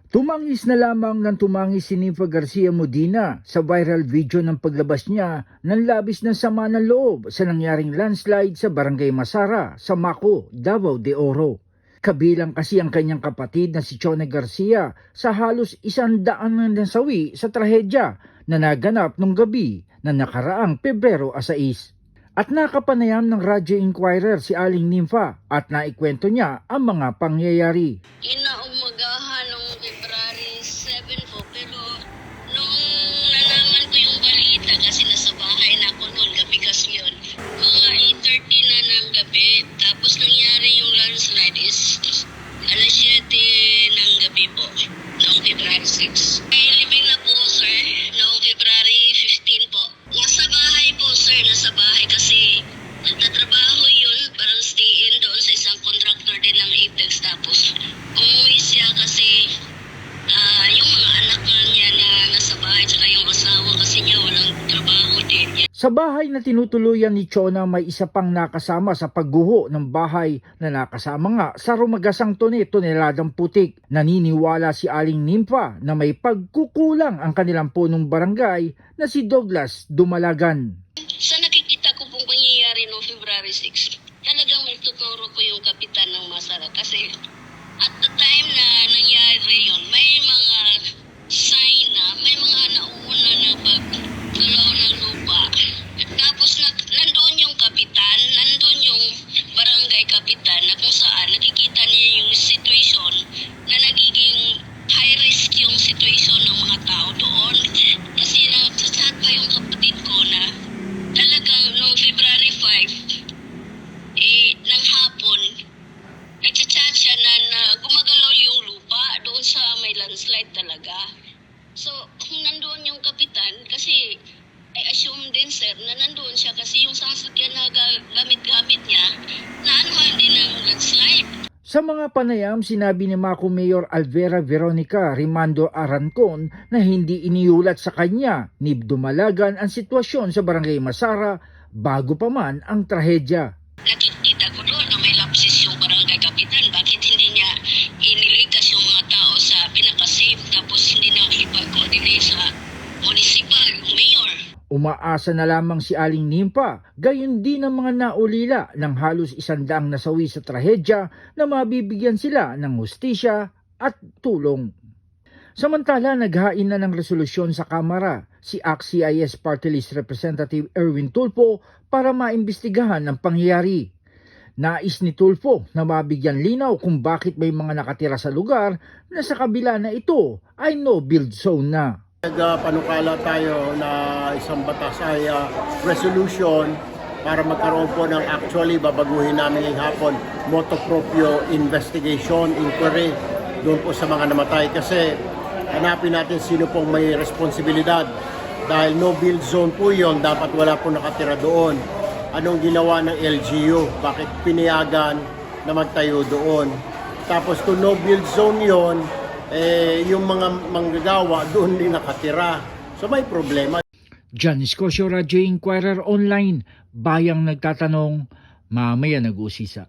Tumangis na lamang ng tumangis si Nympha Garcia Modina sa viral video ng paglabas niya ng labis ng sama ng loob sa nangyaring landslide sa Barangay Masara sa Maco, Davao de Oro. Kabilang kasi ang kanyang kapatid na si Chone Garcia sa halos 100 na nasawi sa trahedya na naganap nung gabi na nakaraang Pebrero 6. At nakapanayam ng Radyo Inquirer si Aling Nympha at naikwento niya ang mga pangyayari. Inaumagahan noong February 7 po, pero nung nalaman ko yung balita kasi nasa bahay na ako noon, gabi kasi yun. Mga 8:30 na ng gabi, tapos nangyari yung landslide is alas 7 ng gabi po, noong February 6. Ay, libing na po sir, noong February 15 po. Nasa bahay po sir, nasa bahay kasi nagtatrabaho yun, parang stay-in doon sa isang contractor din ng Apex. Tapos umuwi siya kasi yung mga anak niya na nasa bahay, tsaka yung asawa kasi niya walang trabaho din. Sa bahay na tinutuluyan ni Chona may isa pang nakasama sa pagguho ng bahay na nakasama nga sa rumagasang toneladang putik. Naniniwala si Aling Nympha na may pagkukulang ang kanilang punong barangay na si Douglas Dumalagan. Sa nakikita ko pong pangyayari noong February 6, talagang magtuturo ko yung kapitan ng Masara kasi at the time na nangyari yun, may mga sign na, may mga nauna na paggalaw ng lupa. Tapos nandun yung kapitan, nandun yung barangay kapitan na kung saan nakikita niya yung situation na nagiging high risk yung situation ng mga tao doon. Kasi nagsasad pa yung kapatid ko na talagang noong February 5, ng hapon, nagchat-chat siya na gumagalaw yung lupa doon sa may landslide talaga. So, kung nandoon yung kapitan, kasi I assume din sir na nandoon siya kasi yung sasakyan na gamit-gamit niya, naanuhan din ng landslide. Sa mga panayam, sinabi ni Maco Mayor Alvera Veronica Rimando Arancon na hindi iniulat sa kanya ni Dumalagan ang sitwasyon sa Barangay Masara bago pa man ang trahedya. Nakikita ko doon na may lapses yung barangay kapitan. Bakit hindi niya iniligtas yung mga tao sa pinaka-safe tapos hindi na ipag-coordinate sa municipal, mayor? Umaasa na lamang si Aling Nympha, gayon din ang mga naulila ng halos 100 nasawi sa trahedya na mabibigyan sila ng hustisya at tulong. Samantala, naghain na ng resolusyon sa Kamara si ACT-CIS Party List Representative Erwin Tulfo para maimbestigahan ang pangyayari. Nais ni Tulfo na mabigyan linaw kung bakit may mga nakatira sa lugar na sa kabila na ito ay no-build zone na. Panukala tayo na isang batas ay resolution para magkaroon po ng babaguhin namin ngayong hapon, motu proprio investigation, inquiry doon po sa mga namatay kasi hanapin natin sino pong may responsibilidad dahil no build zone po yon, dapat wala po nakatira doon. Anong ginawa ng LGU? Bakit pinayagan na magtayo doon? Tapos kung no build zone yon, yung mga manggagawa doon din nakatira. So may problema. John Escocio, Radyo Inquirer Online, bayang nagtatanong, mamaya nag-uusisa.